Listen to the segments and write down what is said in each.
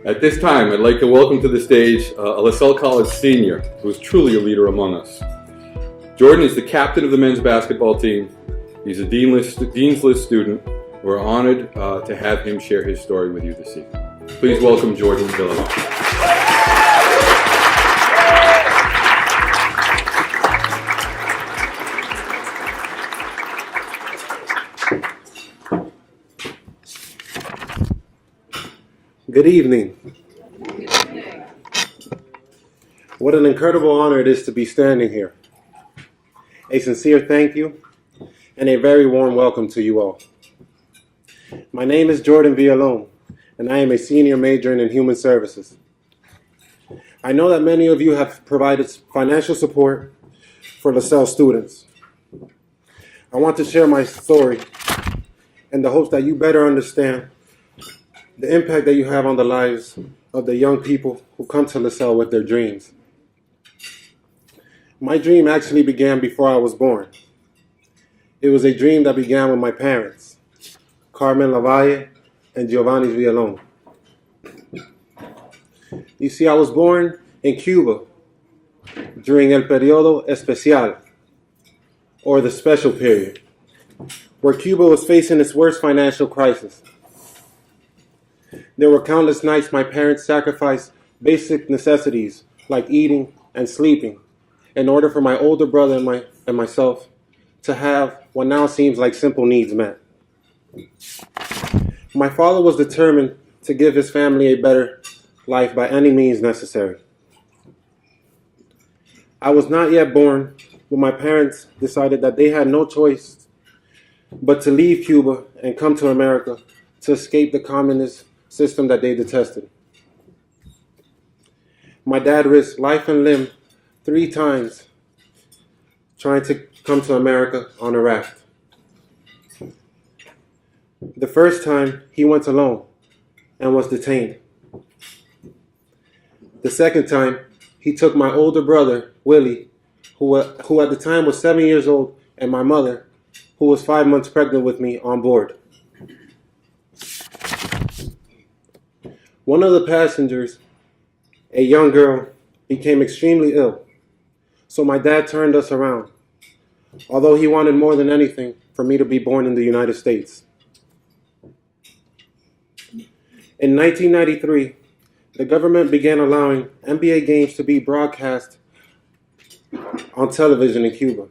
At this time, I'd like to welcome to the stage a LaSalle College senior who is truly a leader among us. Jordan is the captain of the men's basketball team. He's a Dean's List student. We're honored to have him share his story with you this evening. Please welcome Yordan Villalon. Good evening. What an incredible honor it is to be standing here. A sincere thank you and a very warm welcome to you all. My name is Yordan Villalon, and I am a senior majoring in human services. I know that many of you have provided financial support for LaSalle students. I want to share my story in the hopes that you better understand the impact that you have on the lives of the young people who come to LaSalle with their dreams. My dream actually began before I was born. It was a dream that began with my parents, Carmen Lavalle and Giovanni Villalon. You see, I was born in Cuba during El Periodo Especial, or the special period, where Cuba was facing its worst financial crisis. There were countless nights my parents sacrificed basic necessities like eating and sleeping in order for my older brother and myself to have what now seems like simple needs met. My father was determined to give his family a better life by any means necessary. I was not yet born when my parents decided that they had no choice but to leave Cuba and come to America to escape the communist system that they detested. My dad risked life and limb 3 times trying to come to America on a raft. The first time, he went alone and was detained. The second time, he took my older brother, Willie, who at the time was 7 years old, and my mother, who was 5 months pregnant with me, on board. One of the passengers, a young girl, became extremely ill, so my dad turned us around, although he wanted more than anything for me to be born in the United States. In 1993, the government began allowing NBA games to be broadcast on television in Cuba.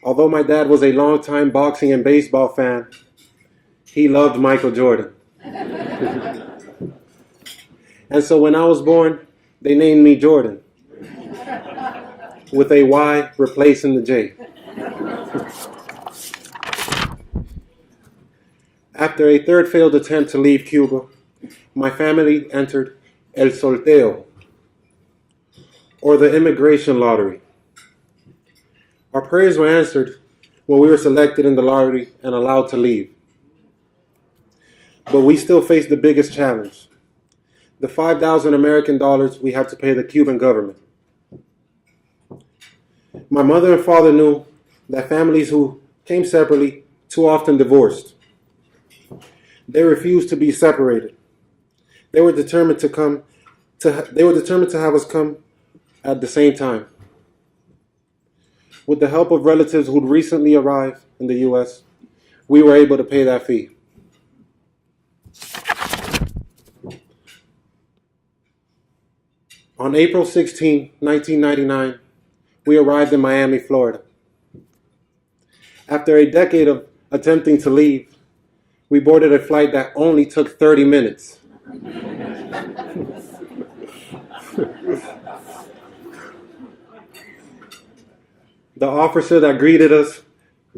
Although my dad was a longtime boxing and baseball fan, he loved Michael Jordan. And so when I was born, they named me Jordan, with a Y replacing the J. After a third failed attempt to leave Cuba, my family entered El Sorteo, or the immigration lottery. Our prayers were answered when we were selected in the lottery and allowed to leave. But we still faced the biggest challenge, the 5,000 American dollars we had to pay the Cuban government. My mother and father knew that families who came separately too often divorced. They refused to be separated. They were determined to have us come at the same time. With the help of relatives who'd recently arrived in the U.S., we were able to pay that fee. On April 16, 1999, we arrived in Miami, Florida. After a decade of attempting to leave, we boarded a flight that only took 30 minutes. The officer that greeted us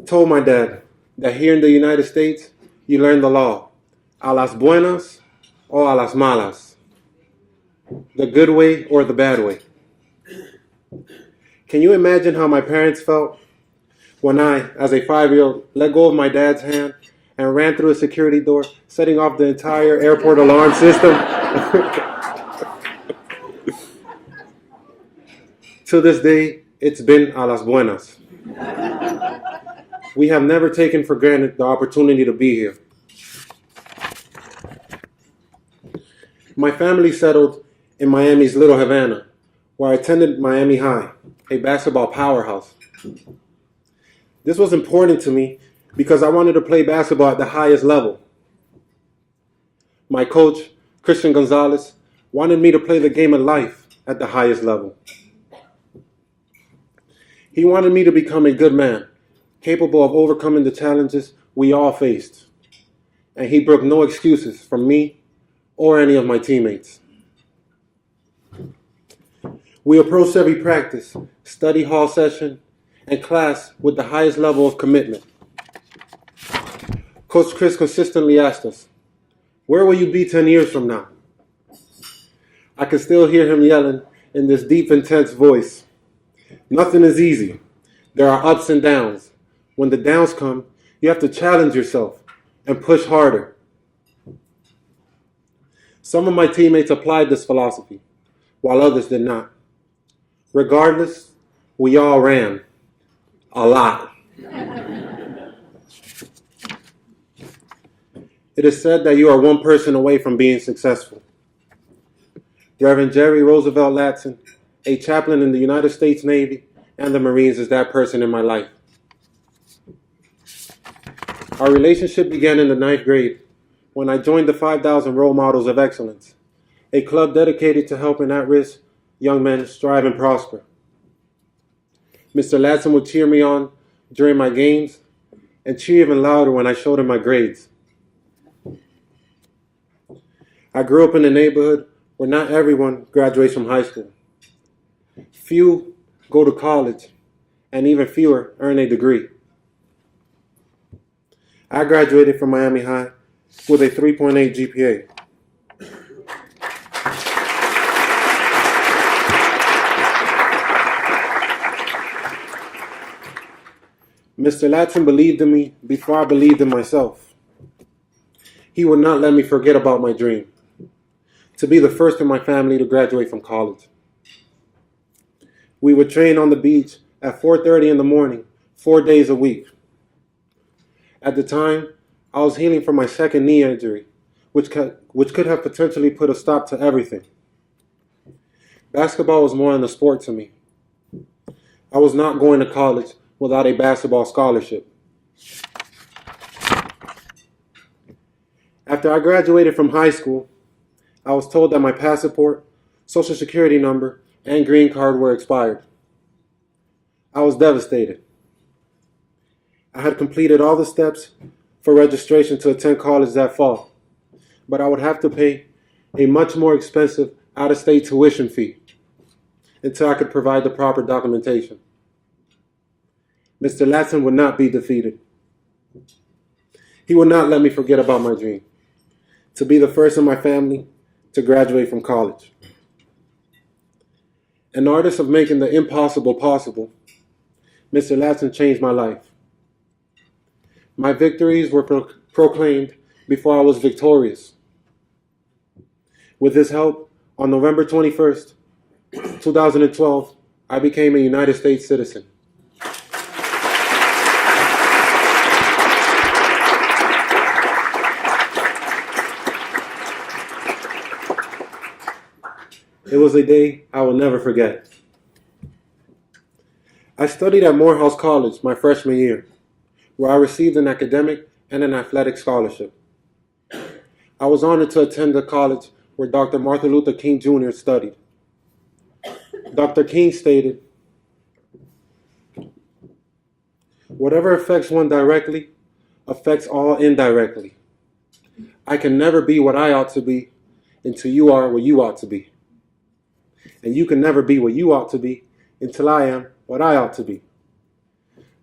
told my dad that here in the United States, you learn the law, a las buenas o a las malas, the good way or the bad way. Can you imagine how my parents felt when I, as a 5-year-old, let go of my dad's hand and ran through a security door, setting off the entire airport alarm system? To this day, it's been a las buenas. We have never taken for granted the opportunity to be here. My family settled in Miami's Little Havana, where I attended Miami High, a basketball powerhouse. This was important to me because I wanted to play basketball at the highest level. My coach, Christian Gonzalez, wanted me to play the game of life at the highest level. He wanted me to become a good man, capable of overcoming the challenges we all faced. And he broke no excuses from me or any of my teammates. We approached every practice, study hall session, and class with the highest level of commitment. Coach Chris consistently asked us, "Where will you be 10 years from now?" I can still hear him yelling in this deep, intense voice. Nothing is easy. There are ups and downs. When the downs come, you have to challenge yourself and push harder. Some of my teammates applied this philosophy, while others did not. Regardless, we all ran. A lot. It is said that you are one person away from being successful. Reverend Jerry Roosevelt Latson, a chaplain in the United States Navy and the Marines, is that person in my life. Our relationship began in the 9th grade when I joined the 5,000 Role Models of Excellence, a club dedicated to helping at-risk young men strive and prosper. Mr. Latson would cheer me on during my games and cheer even louder when I showed him my grades. I grew up in a neighborhood where not everyone graduates from high school. Few go to college, and even fewer earn a degree. I graduated from Miami High with a 3.8 GPA. Mr. Latson believed in me before I believed in myself. He would not let me forget about my dream, to be the first in my family to graduate from college. We would train on the beach at 4:30 in the morning, 4 days a week. At the time, I was healing from my second knee injury, which could have potentially put a stop to everything. Basketball was more than a sport to me. I was not going to college without a basketball scholarship. After I graduated from high school, I was told that my passport, social security number, and green card were expired. I was devastated. I had completed all the steps for registration to attend college that fall, but I would have to pay a much more expensive out-of-state tuition fee until I could provide the proper documentation. Mr. Latson would not be defeated. He would not let me forget about my dream, to be the first in my family to graduate from college. An artist of making the impossible possible, Mr. Latson changed my life. My victories were proclaimed before I was victorious. With his help, on November 21st, 2012, I became a United States citizen. It was a day I will never forget. I studied at Morehouse College my freshman year, where I received an academic and an athletic scholarship. I was honored to attend the college where Dr. Martin Luther King Jr. studied. Dr. King stated, "Whatever affects one directly affects all indirectly. I can never be what I ought to be until you are what you ought to be. And you can never be what you ought to be until I am what I ought to be.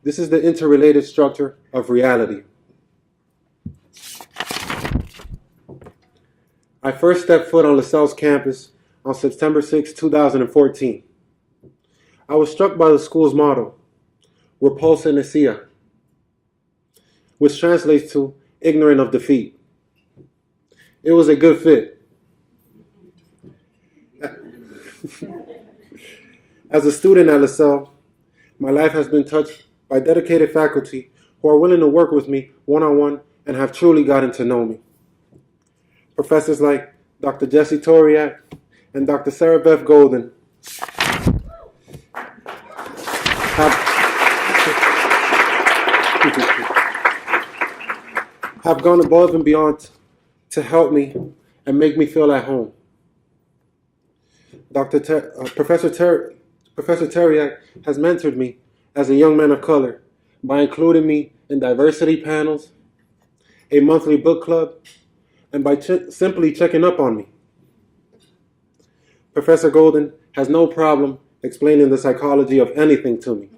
This is the interrelated structure of reality." I first stepped foot on Lasell's campus on September 6, 2014. I was struck by the school's motto, Repulsa Nicia, which translates to ignorant of defeat. It was a good fit. As a student at Lasell, my life has been touched by dedicated faculty who are willing to work with me one-on-one and have truly gotten to know me. Professors like Dr. Jesse Toriak, and Dr. Sarah Beth Golden have gone above and beyond to help me and make me feel at home. Professor Teriak has mentored me as a young man of color by including me in diversity panels, a monthly book club, and by simply checking up on me. Professor Golden has no problem explaining the psychology of anything to me.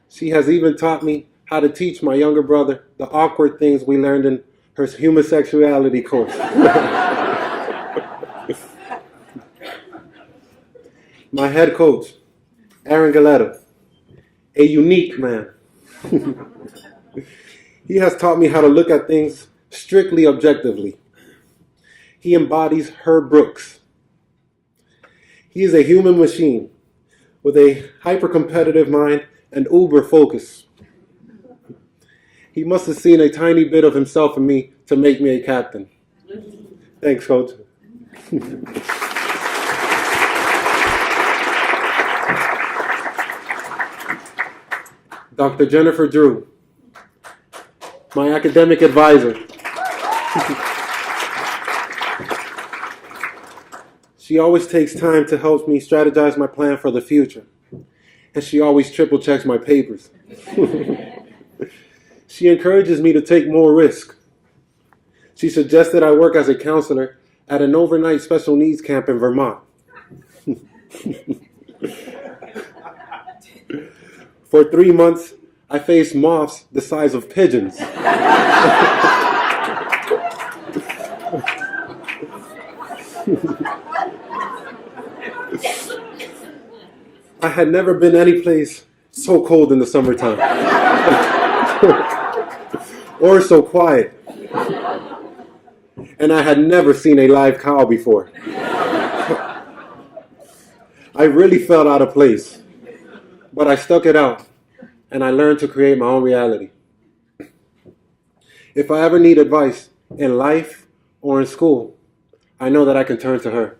She has even taught me how to teach my younger brother the awkward things we learned in her human sexuality course. My head coach, Aaron Galetta, a unique man. He has taught me how to look at things strictly objectively. He embodies Herb Brooks. He is a human machine with a hyper-competitive mind and uber focus. He must have seen a tiny bit of himself in me to make me a captain. Thanks, Coach. Dr. Jennifer Drew, my academic advisor. She always takes time to help me strategize my plan for the future. And she always triple checks my papers. She encourages me to take more risk. She suggested I work as a counselor at an overnight special needs camp in Vermont. For 3 months, I faced moths the size of pigeons. I had never been any place so cold in the summertime. Or so quiet. And I had never seen a live cow before. I really felt out of place. But I stuck it out, and I learned to create my own reality. If I ever need advice in life or in school, I know that I can turn to her.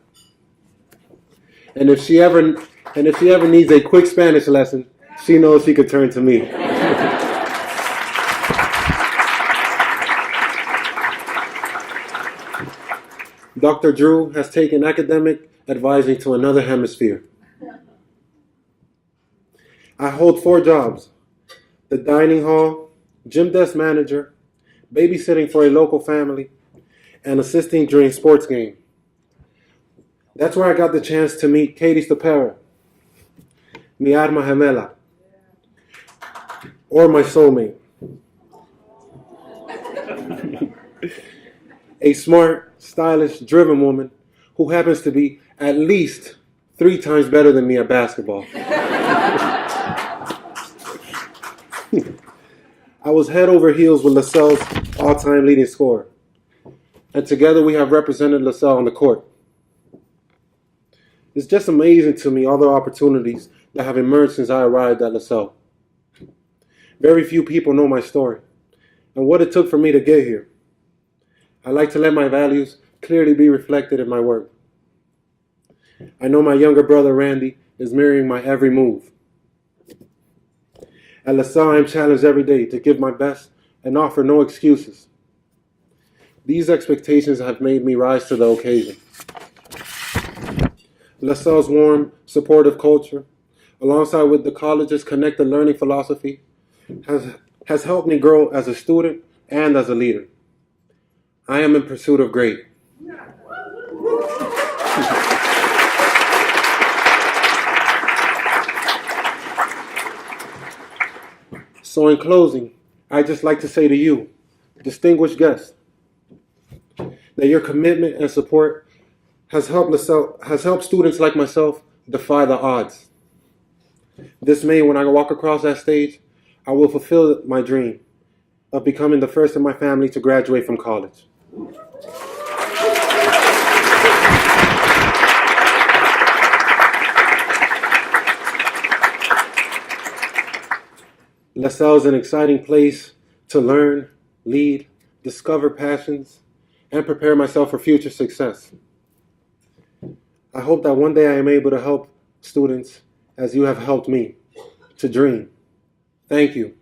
And if she ever needs a quick Spanish lesson, she knows she could turn to me. Dr. Drew has taken academic advising to another hemisphere. I hold 4 jobs: the dining hall, gym desk manager, babysitting for a local family, and assisting during sports game. That's where I got the chance to meet Katie Stapera, mi alma gemela, or my soulmate. A smart, stylish, driven woman who happens to be at least 3 times better than me at basketball. I was head over heels with Lasell's all-time leading scorer, and together we have represented Lasell on the court. It's just amazing to me all the opportunities that have emerged since I arrived at Lasell. Very few people know my story and what it took for me to get here. I like to let my values clearly be reflected in my work. I know my younger brother Randy is mirroring my every move. At Lasell, I am challenged every day to give my best and offer no excuses. These expectations have made me rise to the occasion. Lasell's warm, supportive culture, alongside with the college's connected learning philosophy, has helped me grow as a student and as a leader. I am in pursuit of great. So in closing, I'd just like to say to you, distinguished guests, that your commitment and support has helped students like myself defy the odds. This May, when I walk across that stage, I will fulfill my dream of becoming the first in my family to graduate from college. Lasell is an exciting place to learn, lead, discover passions, and prepare myself for future success. I hope that one day I am able to help students as you have helped me to dream. Thank you.